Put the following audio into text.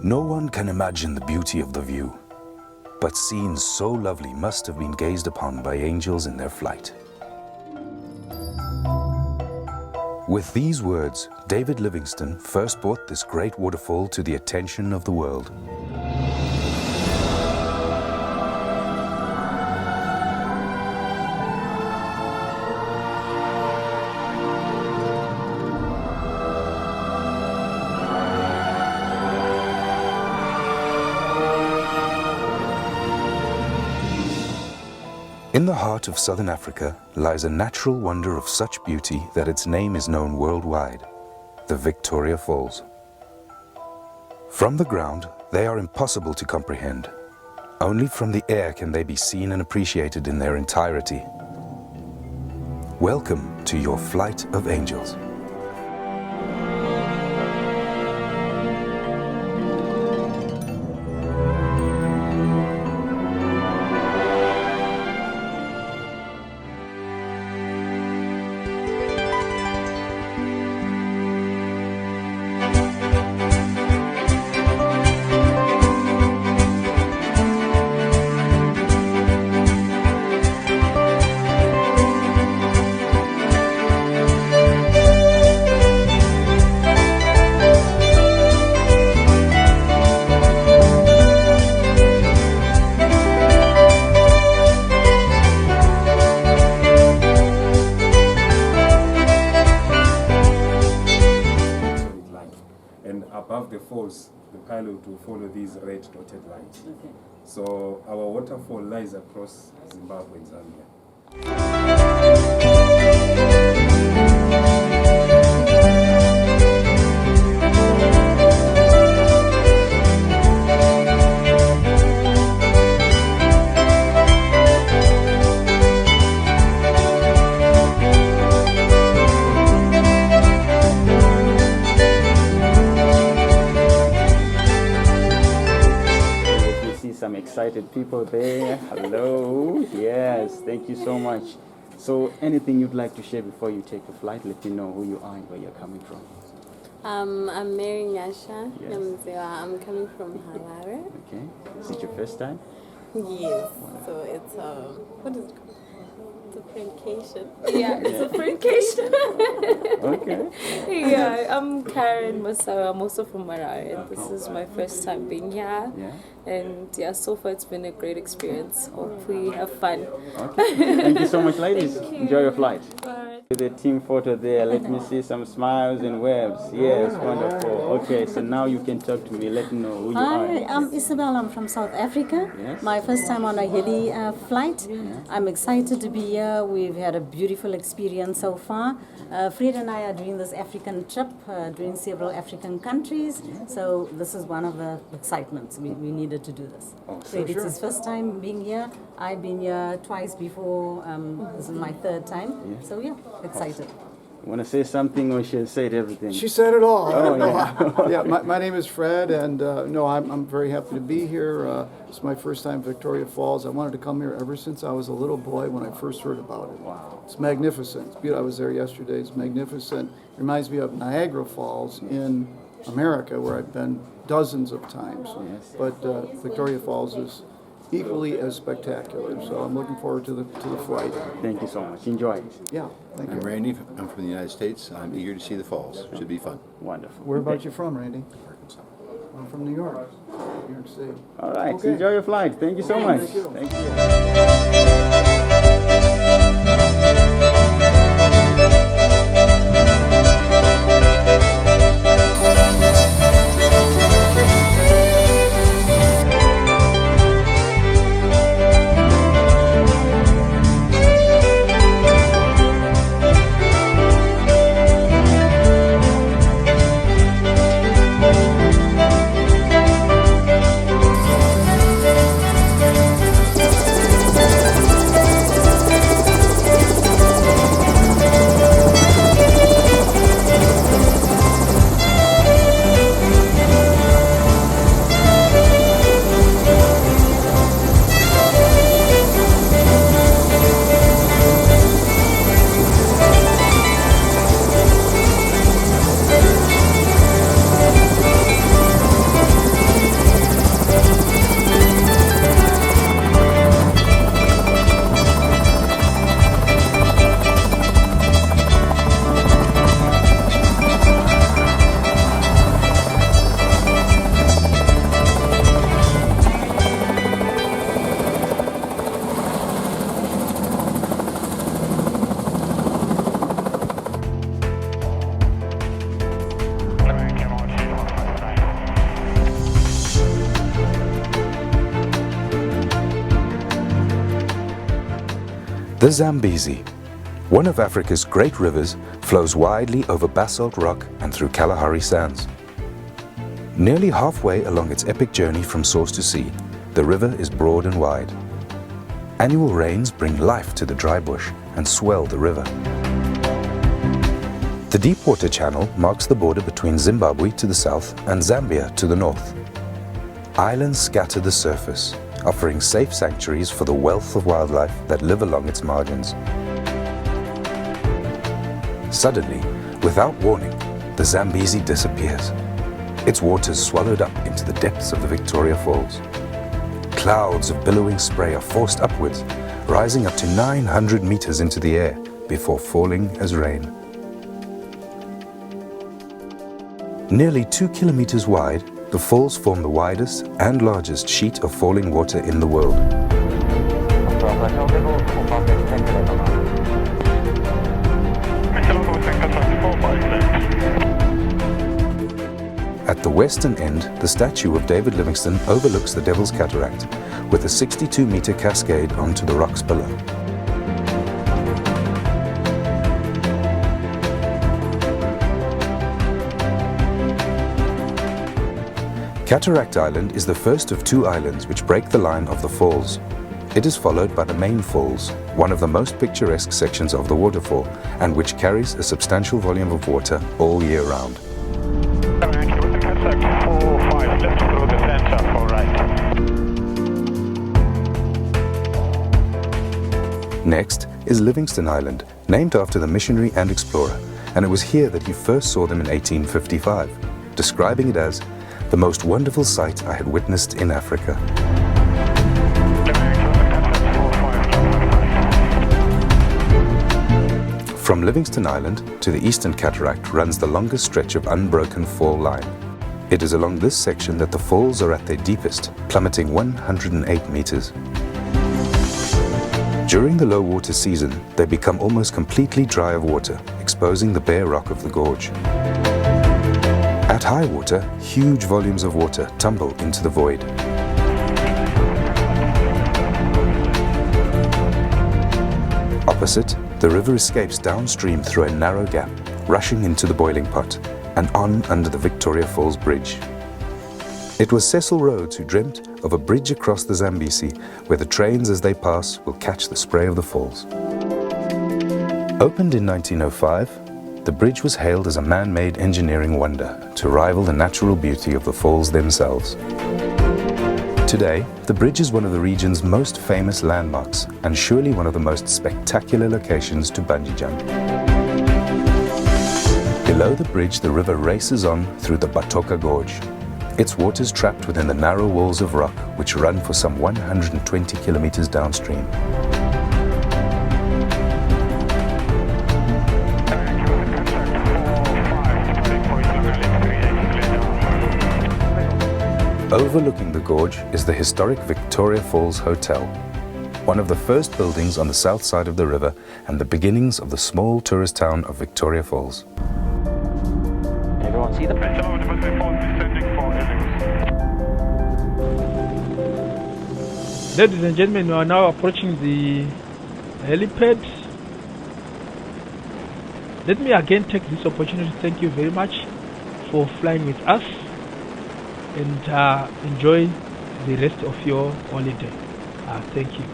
No one can imagine the beauty of the view, but scenes so lovely must have been gazed upon by angels in their flight. With these words, David Livingstone first brought this great waterfall to the attention of the world. In the heart of southern Africa lies a natural wonder of such beauty that its name is known worldwide, the Victoria Falls. From the ground, they are impossible to comprehend. Only from the air can they be seen and appreciated in their entirety. Welcome to your flight of angels. Above the falls, the pilot will follow these red dotted lines. Okay. So our waterfall lies across Zimbabwe and Zambia. Some excited people there. Hello. Yes, thank you so much. So anything you'd like to share before you take the flight? Let me know who you are and where you're coming from. I'm Mary Nyasha. Yes. I'm coming from Harare. Okay. Is it your first time? Yes. So it's what is it called? It's a Francation. Yeah, it's a Francation. Okay. Yeah, I'm Karen Masawa. I'm also from Harare. This is my first time being here. Yeah. And yeah, so far it's been a great experience. Hope we have fun. Okay. Thank you so much, ladies. Thank you. Enjoy your flight. Bye. The team photo there. Let me see some smiles and waves. Yes, wonderful. Okay, so now you can talk to me. Let me know who you are. Hi, I'm Isabel. I'm from South Africa. Yes. My first time on a heli flight. Yeah. I'm excited to be here. We've had a beautiful experience so far. Fred and I are doing this African trip, doing several African countries. Yeah. So this is one of the excitements. We needed to do this. Oh, Fred, it's his first time being here. I've been here twice before. This is my third time. Yeah. So yeah, excited. You want to say something or she said everything? She said it all. Oh, yeah. Yeah, my name is Fred, and no, I'm very happy to be here. It's my first time at Victoria Falls. I wanted to come here ever since I was a little boy when I first heard about it. Wow. It's magnificent. It's beautiful. I was there yesterday. It's magnificent. Reminds me of Niagara Falls in America, where I've been dozens of times. Yes. But Victoria Falls is equally as spectacular. So I'm looking forward to the flight. Thank you so much. Enjoy it. Yeah, thank I'm you. Randy. I'm from the United States. I'm eager to see the falls. Should be fun. Wonderful. Where about you from, Randy? Arkansas. I'm from New York. New York City. All right. Okay. Enjoy your flight. Thank you so much. Thank you. Thank you. The Zambezi, one of Africa's great rivers, flows widely over basalt rock and through Kalahari sands. Nearly halfway along its epic journey from source to sea, the river is broad and wide. Annual rains bring life to the dry bush and swell the river. The Deepwater Channel marks the border between Zimbabwe to the south and Zambia to the north. Islands scatter the surface, offering safe sanctuaries for the wealth of wildlife that live along its margins. Suddenly, without warning, the Zambezi disappears. Its waters swallowed up into the depths of the Victoria Falls. Clouds of billowing spray are forced upwards, rising up to 900 meters into the air before falling as rain. Nearly 2 kilometers wide, the falls form the widest and largest sheet of falling water in the world. At the western end, the statue of David Livingstone overlooks the Devil's Cataract, with a 62-meter cascade onto the rocks below. Cataract Island is the first of 2 islands which break the line of the falls. It is followed by the main falls, one of the most picturesque sections of the waterfall, and which carries a substantial volume of water all year round. Next is Livingstone Island, named after the missionary and explorer, and it was here that he first saw them in 1855, describing it as the most wonderful sight I had witnessed in Africa. From Livingstone Island to the Eastern Cataract runs the longest stretch of unbroken fall line. It is along this section that the falls are at their deepest, plummeting 108 meters. During the low water season, they become almost completely dry of water, exposing the bare rock of the gorge. At high water, huge volumes of water tumble into the void. Opposite, the river escapes downstream through a narrow gap, rushing into the boiling pot, and on under the Victoria Falls Bridge. It was Cecil Rhodes who dreamt of a bridge across the Zambezi, where the trains as they pass will catch the spray of the falls. Opened in 1905, the bridge was hailed as a man-made engineering wonder to rival the natural beauty of the falls themselves. Today, the bridge is one of the region's most famous landmarks and surely one of the most spectacular locations to bungee jump. Below the bridge, the river races on through the Batoka Gorge. Its waters trapped within the narrow walls of rock which run for some 120 kilometers downstream. Overlooking the gorge is the historic Victoria Falls Hotel, one of the first buildings on the south side of the river and the beginnings of the small tourist town of Victoria Falls. Everyone see the Ladies and gentlemen, we are now approaching the helipad. Let me again take this opportunity to thank you very much for flying with us and enjoy the rest of your holiday. Thank you.